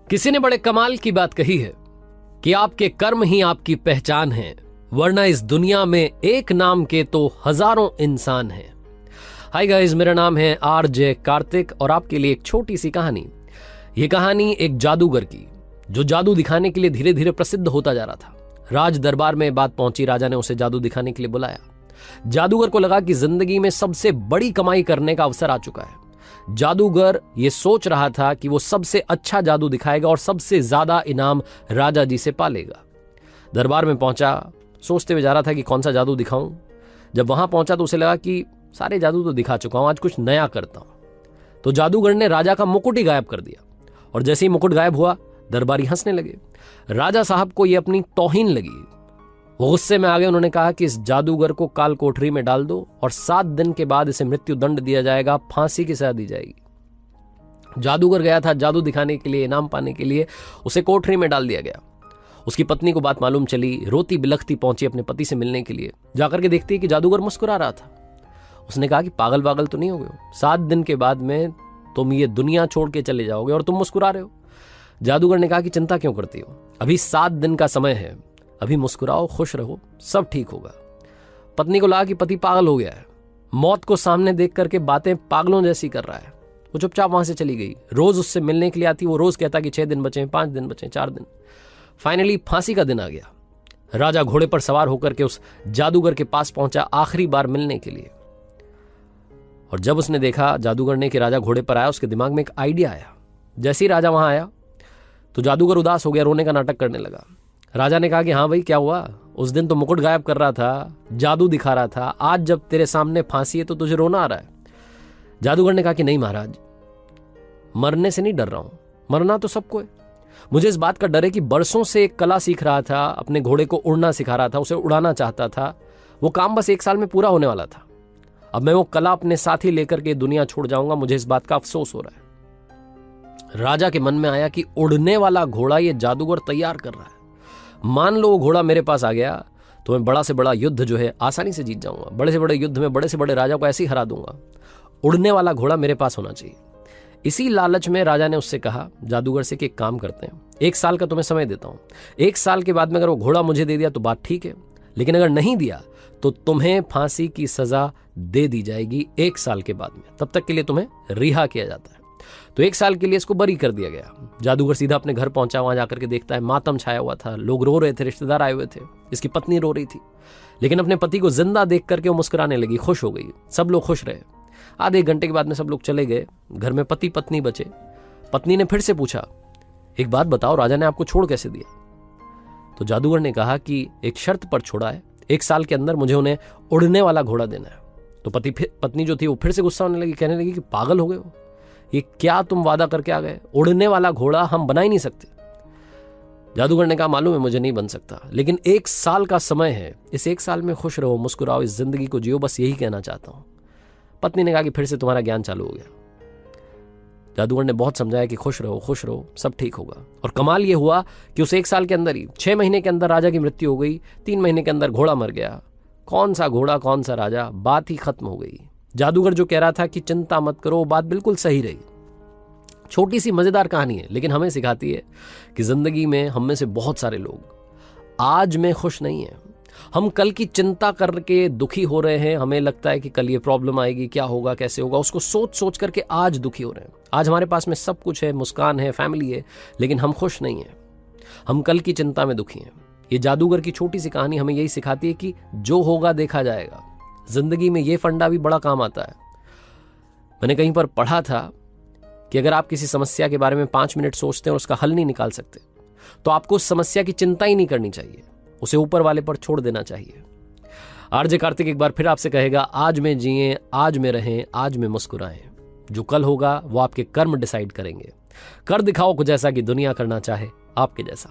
किसी ने बड़े कमाल की बात कही है कि आपके कर्म ही आपकी पहचान है, वरना इस दुनिया में एक नाम के तो हजारों इंसान हैं। हाय गाइस, मेरा नाम है आरजे कार्तिक और आपके लिए एक छोटी सी कहानी। ये कहानी एक जादूगर की, जो जादू दिखाने के लिए धीरे धीरे प्रसिद्ध होता जा रहा था। राज दरबार में बात पहुंची, राजा ने उसे जादू दिखाने के लिए बुलाया। जादूगर को लगा कि जिंदगी में सबसे बड़ी कमाई करने का अवसर आ चुका है। जादूगर ये सोच रहा था कि वो सबसे अच्छा जादू दिखाएगा और सबसे ज्यादा इनाम राजा जी से पालेगा। दरबार में पहुंचा, सोचते हुए जा रहा था कि कौन सा जादू दिखाऊं। जब वहां पहुंचा तो उसे लगा कि सारे जादू तो दिखा चुका हूं, आज कुछ नया करता हूं। तो जादूगर ने राजा का मुकुट ही गायब कर दिया और जैसे ही मुकुट गायब हुआ, दरबारी हंसने लगे। राजा साहब को यह अपनी तौहीन लगी। वो गुस्से में आ गए। उन्होंने कहा कि इस जादूगर को काल कोठरी में डाल दो और 7 दिन के बाद इसे मृत्यु दंड दिया जाएगा, फांसी की सजा दी जाएगी। जादूगर गया था जादू दिखाने के लिए, इनाम पाने के लिए। उसे कोठरी में डाल दिया गया। उसकी पत्नी को बात मालूम चली, रोती बिलखती पहुंची अपने पति से मिलने के लिए। जाकर के देखती है कि जादूगर मुस्कुरा रहा था। उसने कहा कि पागल पागल तो नहीं हो गए हो, 7 दिन के बाद में तुम ये दुनिया छोड़ के चले जाओगे और तुम मुस्कुरा रहे हो। जादूगर ने कहा कि चिंता क्यों करती हो, अभी 7 दिन का समय है, अभी मुस्कुराओ, खुश रहो, सब ठीक होगा। पत्नी को लगा कि पति पागल हो गया है, मौत को सामने देख करके बातें पागलों जैसी कर रहा है। वो चुपचाप वहां से चली गई। रोज उससे मिलने के लिए आती, वो रोज कहता कि 6 दिन बचे, 5 दिन बचे, 4 दिन। फाइनली फांसी का दिन आ गया। राजा घोड़े पर सवार होकर के उस जादूगर के पास पहुंचा आखिरी बार मिलने के लिए। और जब उसने देखा जादूगर ने कि राजा घोड़े पर आया, उसके दिमाग में एक आइडिया आया। जैसे ही राजा वहां आया तो जादूगर उदास हो गया, रोने का नाटक करने लगा। राजा ने कहा कि हाँ भाई, क्या हुआ? उस दिन तो मुकुट गायब कर रहा था, जादू दिखा रहा था, आज जब तेरे सामने फांसी है तो तुझे रोना आ रहा है। जादूगर ने कहा कि नहीं महाराज, मरने से नहीं डर रहा हूं, मरना तो सबको है। मुझे इस बात का डर है कि बरसों से एक कला सीख रहा था, अपने घोड़े को उड़ना सिखा रहा था, उसे उड़ाना चाहता था। वो काम बस 1 साल में पूरा होने वाला था। अब मैं वो कला अपने साथ ही लेकर के दुनिया छोड़ जाऊंगा, मुझे इस बात का अफसोस हो रहा है। राजा के मन में आया कि उड़ने वाला घोड़ा ये जादूगर तैयार कर रहा है। मान लो वो घोड़ा मेरे पास आ गया तो मैं बड़ा से बड़ा युद्ध जो है आसानी से जीत जाऊंगा। बड़े से बड़े युद्ध में बड़े से बड़े राजा को ऐसे ही हरा दूंगा। उड़ने वाला घोड़ा मेरे पास होना चाहिए। इसी लालच में राजा ने उससे कहा, जादूगर से, कि एक काम करते हैं, 1 साल का तुम्हें समय देता हूं। 1 साल के बाद में अगर वो घोड़ा मुझे दे दिया तो बात ठीक है, लेकिन अगर नहीं दिया तो तुम्हें फांसी की सजा दे दी जाएगी 1 साल के बाद में। तब तक के लिए तुम्हें रिहा किया जाता है। तो 1 साल के लिए इसको बरी कर दिया गया। जादूगर सीधा अपने घर पहुंचा। वहां जाकर के देखता है मातम छाया हुआ था, लोग रो रहे थे, रिश्तेदार आए हुए थे, इसकी पत्नी रो रही थी। लेकिन अपने पति को जिंदा देख करके वो मुस्कुराने लगी, खुश हो गई। सब लोग खुश रहे। आधे 1 घंटे के बाद में सब लोग चले गए। घर में पति पत्नी बचे। पत्नी ने फिर से पूछा, एक बात बताओ, राजा ने आपको छोड़ कैसे दिया? तो जादूगर ने कहा कि एक शर्त पर छोड़ा है, 1 साल के अंदर मुझे उन्हें उड़ने वाला घोड़ा देना है। तो पत्नी जो थी वो फिर से गुस्सा होने लगी, कहने लगी कि पागल हो गए हो, ये क्या तुम वादा करके आ गए? उड़ने वाला घोड़ा हम बना ही नहीं सकते। जादूगर ने कहा, मालूम है मुझे नहीं बन सकता, लेकिन 1 साल का समय है, इस 1 साल में खुश रहो, मुस्कुराओ, इस जिंदगी को जियो, बस यही कहना चाहता हूं। पत्नी ने कहा कि फिर से तुम्हारा ज्ञान चालू हो गया। जादूगर ने बहुत समझाया कि खुश रहो, सब ठीक होगा। और कमाल ये हुआ कि उस 1 साल के अंदर ही 6 महीने के अंदर राजा की मृत्यु हो गई। 3 महीने के अंदर घोड़ा मर गया। कौन सा घोड़ा, कौन सा राजा, बात ही खत्म हो गई। जादूगर जो कह रहा था कि चिंता मत करो, बात बिल्कुल सही रही। छोटी सी मजेदार कहानी है, लेकिन हमें सिखाती है कि जिंदगी में हम में से बहुत सारे लोग आज में खुश नहीं है। हम कल की चिंता करके दुखी हो रहे हैं। हमें लगता है कि कल ये प्रॉब्लम आएगी, क्या होगा, कैसे होगा, उसको सोच सोच करके आज दुखी हो रहे हैं। आज हमारे पास में सब कुछ है, मुस्कान है, फैमिली है, लेकिन हम खुश नहीं हैं। हम कल की चिंता में दुखी हैं। ये जादूगर की छोटी सी कहानी हमें यही सिखाती है कि जो होगा देखा जाएगा। जिंदगी में ये फंडा भी बड़ा काम आता है। मैंने कहीं पर पढ़ा था कि अगर आप किसी समस्या के बारे में 5 मिनट सोचते हैं और उसका हल नहीं निकाल सकते, तो आपको उस समस्या की चिंता ही नहीं करनी चाहिए, उसे ऊपर वाले पर छोड़ देना चाहिए। आरजे कार्तिक एक बार फिर आपसे कहेगा, आज में जिएं, आज में रहें, आज में मुस्कुराएं। जो कल होगा वो आपके कर्म डिसाइड करेंगे। कर दिखाओ कुछ ऐसा कि दुनिया करना चाहे आपके जैसा।